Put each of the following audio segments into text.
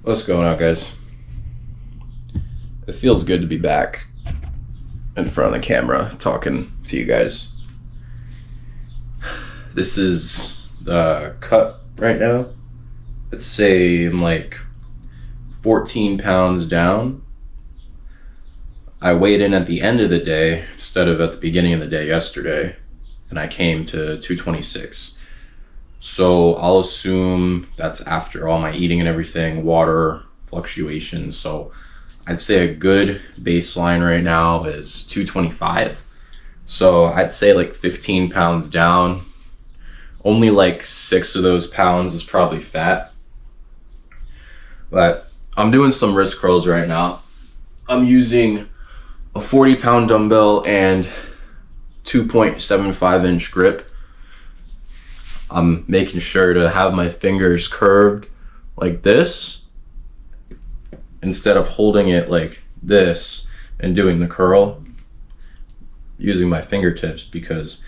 What's going on, guys? It feels good to be back in front of the camera talking to you guys. This is the cut right now. Let's say I'm like 14 pounds down. I weighed in at the end of the day instead of at the beginning of the day yesterday, and I came to 226. So I'll assume that's after all my eating and everything, water, fluctuations. So I'd say a good baseline right now is 225. So I'd say like 15 pounds down. Only like 6 of those pounds is probably fat. But I'm doing some wrist curls right now. I'm using a 40-pound dumbbell and 2.75 inch grip. I'm making sure to have my fingers curved like this instead of holding it like this and doing the curl, using my fingertips because,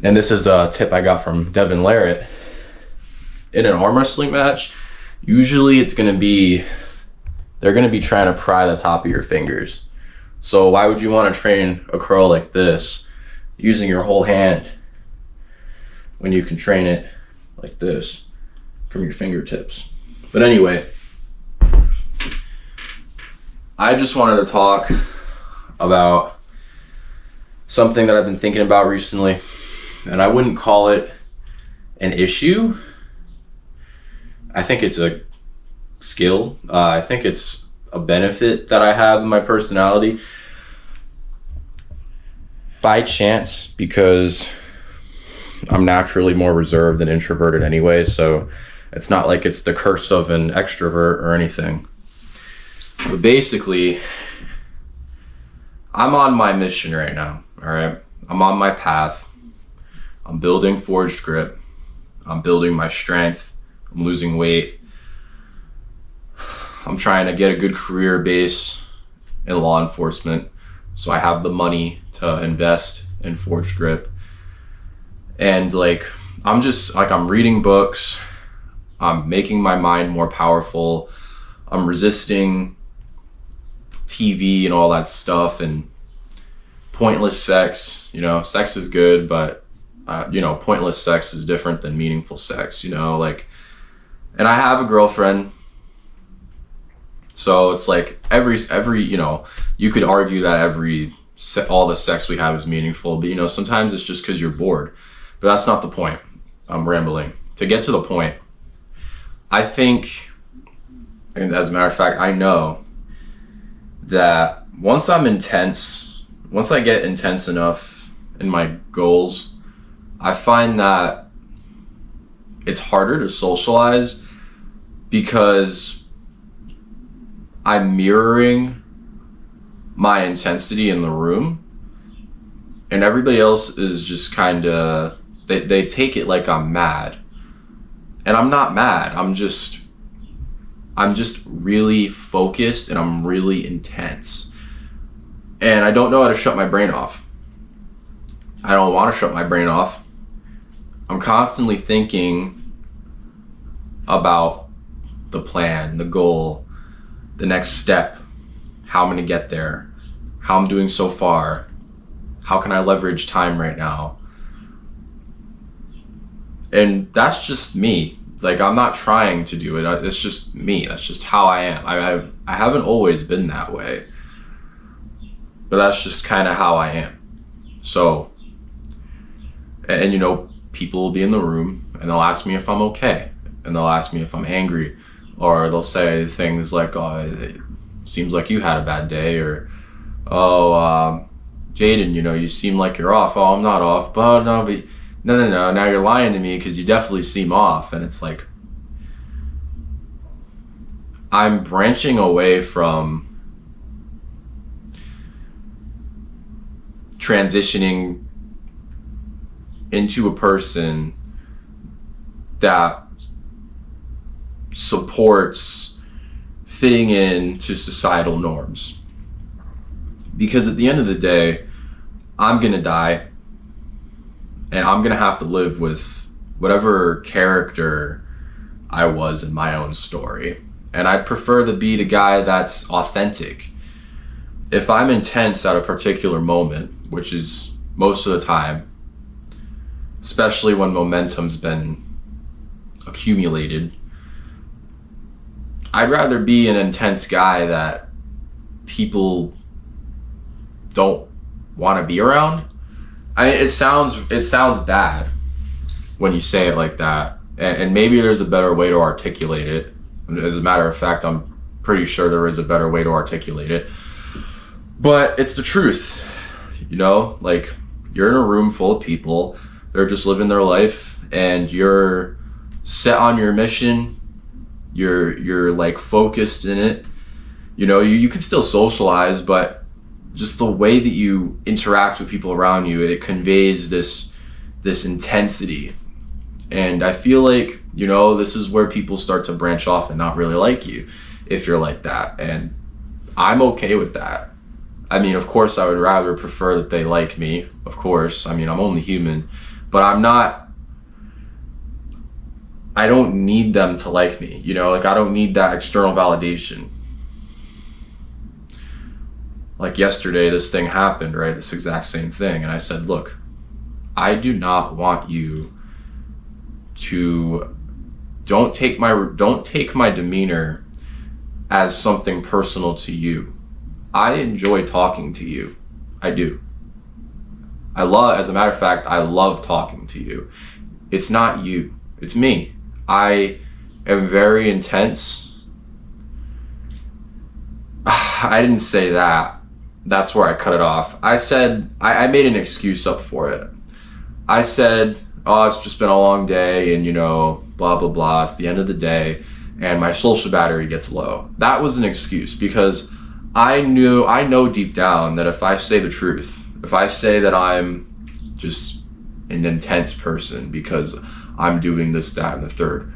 and this is a tip I got from Devin Larratt, in an arm wrestling match, usually they're going to be trying to pry the top of your fingers. So why would you want to train a curl like this using your whole hand when you can train it like this from your fingertips? But anyway, I just wanted to talk about something that I've been thinking about recently, and I wouldn't call it an issue. I think it's a skill. I think it's a benefit that I have in my personality by chance, because I'm naturally more reserved and introverted anyway, so it's not like it's the curse of an extrovert or anything. But basically, I'm on my mission right now, all right? I'm on my path. I'm building Forged Grip. I'm building my strength. I'm losing weight. I'm trying to get a good career base in law enforcement, so I have the money to invest in Forged Grip. And I'm reading books, I'm making my mind more powerful, I'm resisting TV and all that stuff and pointless sex. Sex is good, but pointless sex is different than meaningful sex, and I have a girlfriend. So it's like every you could argue that all the sex we have is meaningful, but sometimes it's just because you're bored. But that's not the point. I'm rambling. To get to the point, I think, and as a matter of fact, I know that once I get intense enough in my goals, I find that it's harder to socialize because I'm mirroring my intensity in the room, and everybody else is just kind of, they take it like I'm mad, and I'm not mad. I'm just really focused, and I'm really intense, and I don't know how to shut my brain off. I don't want to shut my brain off. I'm constantly thinking about the plan, the goal, the next step, how I'm going to get there, how I'm doing so far, how can I leverage time right now. And that's just me. I'm not trying to do it. It's just me. That's just how I am. I haven't always been that way, but that's just kind of how I am. So, and people will be in the room and they'll ask me if I'm okay, and they'll ask me if I'm angry, or they'll say things like, "Oh, it seems like you had a bad day," or, "Oh, Jaden, you seem like you're off." "Oh, I'm not off." But no, now you're lying to me because you definitely seem off. And it's like, I'm branching away from transitioning into a person that supports fitting into societal norms. Because at the end of the day, I'm gonna die, and I'm gonna have to live with whatever character I was in my own story. And I'd prefer to be the guy that's authentic. If I'm intense at a particular moment, which is most of the time, especially when momentum's been accumulated, I'd rather be an intense guy that people don't want to be around. It sounds bad when you say it like that, and maybe there's a better way to articulate it. As a matter of fact, I'm pretty sure there is a better way to articulate it, but it's the truth. Like, you're in a room full of people, they're just living their life, and you're set on your mission. You're like focused in it. You can still socialize, but just the way that you interact with people around you, it conveys this intensity. And I feel like, this is where people start to branch off and not really like you if you're like that. And I'm okay with that. I mean, of course, I would rather prefer that they like me. Of course. I mean, I'm only human, but I don't need them to like me. Like, I don't need that external validation. Like yesterday, this thing happened, right? This exact same thing. And I said, look, I do not want you to, don't take my demeanor as something personal to you. I enjoy talking to you. I do. As a matter of fact, I love talking to you. It's not you, it's me. I am very intense. I didn't say that. That's where I cut it off. I said, I made an excuse up for it. I said, oh, it's just been a long day, and blah, blah, blah. It's the end of the day, and my social battery gets low. That was an excuse, because I know deep down that if I say the truth, if I say that I'm just an intense person because I'm doing this, that, and the third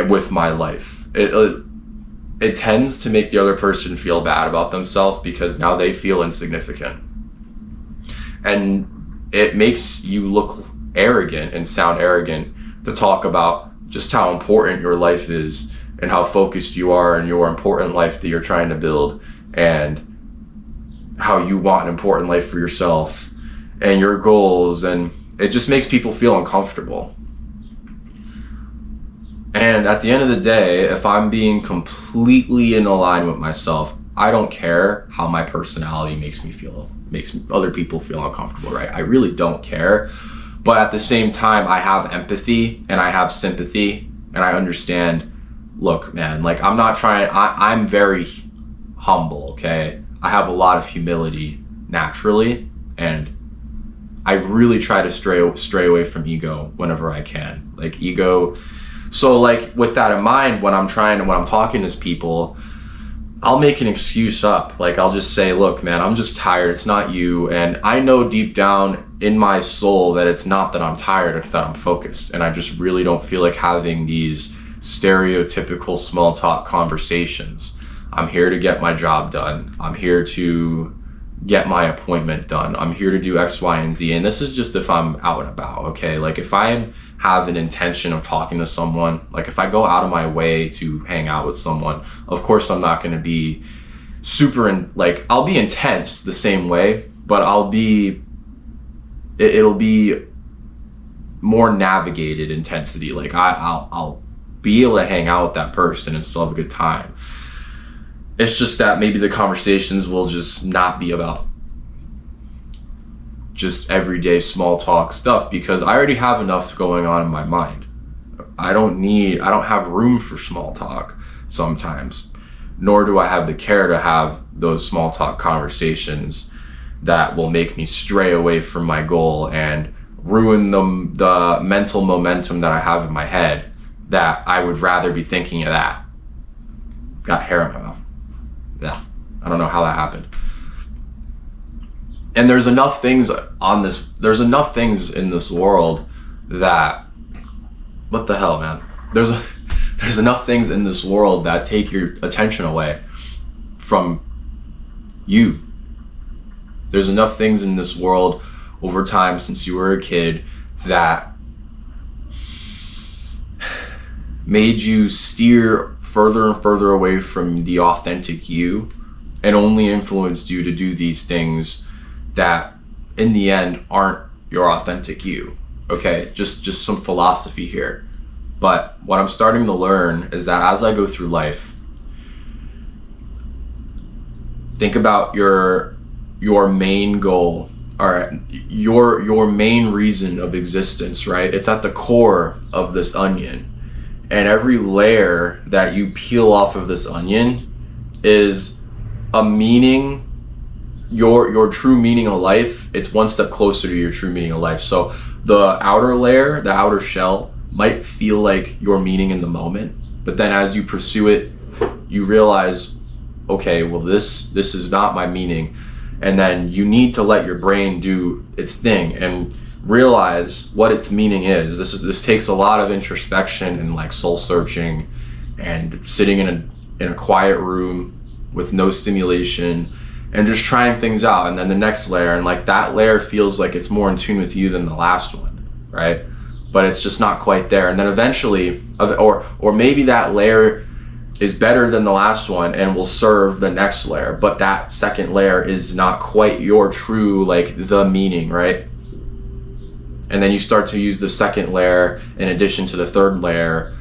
with my life, it tends to make the other person feel bad about themselves, because now they feel insignificant. And it makes you look arrogant and sound arrogant to talk about just how important your life is and how focused you are in your important life that you're trying to build, and how you want an important life for yourself and your goals. And it just makes people feel uncomfortable. And at the end of the day, if I'm being completely in line with myself, I don't care how my personality makes other people feel uncomfortable, right? I really don't care. But at the same time, I have empathy and I have sympathy, and I understand, look, man, like, I'm very humble, okay? I have a lot of humility naturally, and I really try to stray away from ego whenever I can. Like, ego. So, like, with that in mind, when I'm talking to people, I'll make an excuse up. Like, I'll just say, look, man, I'm just tired. It's not you. And I know deep down in my soul that it's not that I'm tired, it's that I'm focused. And I just really don't feel like having these stereotypical small talk conversations. I'm here to get my job done. I'm here to get my appointment done. I'm here to do X, Y, and Z. And this is just if I'm out and about, okay? Like, if I have an intention of talking to someone, like if I go out of my way to hang out with someone, of course I'm not going to be I'll be intense the same way, but it'll be more navigated intensity. Like, I'll be able to hang out with that person and still have a good time. It's just that maybe the conversations will just not be about just everyday small talk stuff, because I already have enough going on in my mind. I don't have room for small talk sometimes, nor do I have the care to have those small talk conversations that will make me stray away from my goal and ruin the mental momentum that I have in my head, that I would rather be thinking of that. Got hair in my mouth. Yeah, I don't know how that happened. And there's enough things in this world that, what the hell, man? There's enough things in this world that take your attention away from you. There's enough things in this world over time since you were a kid that made you steer further and further away from the authentic you, and only influenced you to do these things that in the end aren't your authentic you. Okay, just some philosophy here. But what I'm starting to learn is that as I go through life, think about your main goal, or your main reason of existence, right? It's at the core of this onion. And every layer that you peel off of this onion is a meaning, your true meaning of life. It's one step closer to your true meaning of life. So the outer layer, the outer shell, might feel like your meaning in the moment, but then as you pursue it, you realize, okay, well this is not my meaning. And then you need to let your brain do its thing and realize what its meaning is. This takes a lot of introspection and like soul searching and sitting in a quiet room with no stimulation and just trying things out. And then the next layer, and like that layer feels like it's more in tune with you than the last one, right? But it's just not quite there. And then eventually, or maybe that layer is better than the last one and will serve the next layer, but that second layer is not quite your true, like the meaning, right? And then you start to use the second layer in addition to the third layer.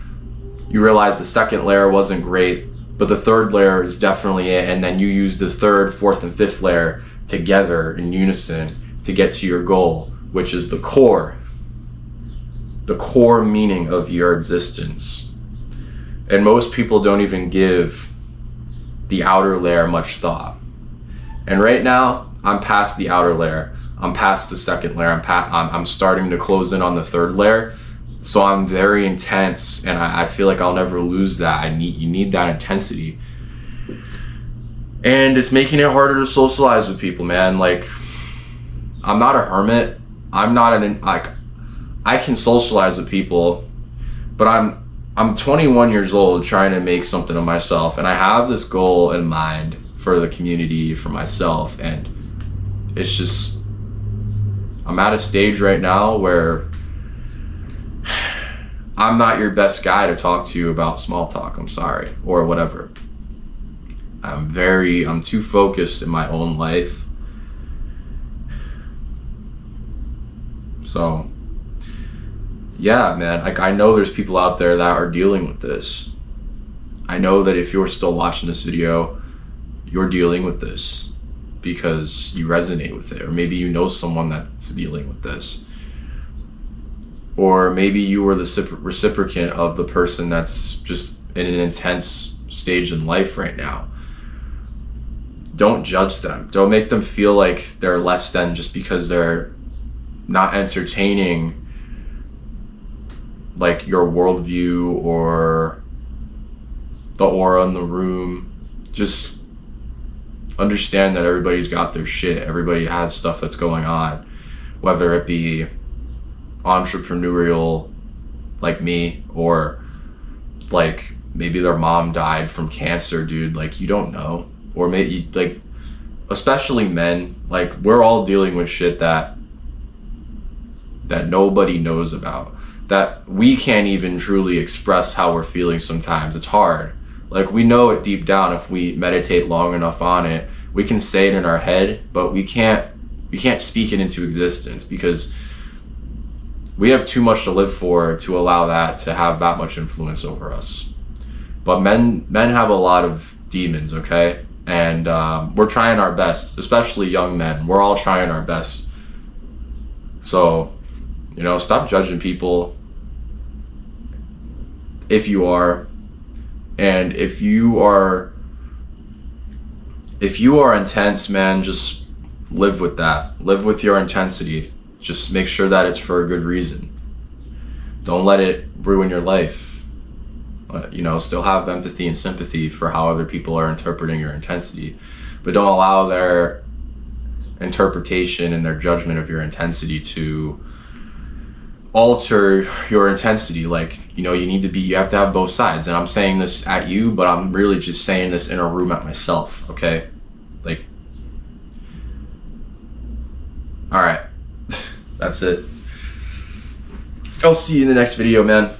You realize the second layer wasn't great, but the third layer is definitely it. And then you use the third, fourth, and fifth layer together in unison to get to your goal, which is the core meaning of your existence. And most people don't even give the outer layer much thought. And right now, I'm past the outer layer. I'm past the second layer. I'm starting to close in on the third layer. So I'm very intense, and I feel like I'll never lose that. You need that intensity. And it's making it harder to socialize with people, man. Like, I'm not a hermit. I can socialize with people, but I'm 21 years old trying to make something of myself, and I have this goal in mind for the community, for myself, and it's just, I'm at a stage right now where I'm not your best guy to talk to you about small talk, I'm sorry, or whatever. I'm too focused in my own life. So, yeah, man, like I know there's people out there that are dealing with this. I know that if you're still watching this video, you're dealing with this because you resonate with it, or maybe you know someone that's dealing with this. Or maybe you were the reciprocant of the person that's just in an intense stage in life right now. Don't judge them. Don't make them feel like they're less than just because they're not entertaining like your worldview or the aura in the room. Just understand that everybody's got their shit. Everybody has stuff that's going on, whether it be entrepreneurial like me, or like maybe their mom died from cancer, dude. Like, you don't know. Or maybe, like, especially men, like, we're all dealing with shit that nobody knows about, that we can't even truly express how we're feeling sometimes. It's hard. Like, we know it deep down. If we meditate long enough on it, we can say it in our head, but we can't speak it into existence because we have too much to live for to allow that to have that much influence over us. But men have a lot of demons, okay? And we're trying our best, especially young men. We're all trying our best. So, stop judging people if you are. And if you are intense, man, just live with that. Live with your intensity. Just make sure that it's for a good reason. Don't let it ruin your life. Still have empathy and sympathy for how other people are interpreting your intensity, but don't allow their interpretation and their judgment of your intensity to alter your intensity. Like, you have to have both sides. And I'm saying this at you, but I'm really just saying this in a room at myself, okay? Like, all right. That's it. I'll see you in the next video, man.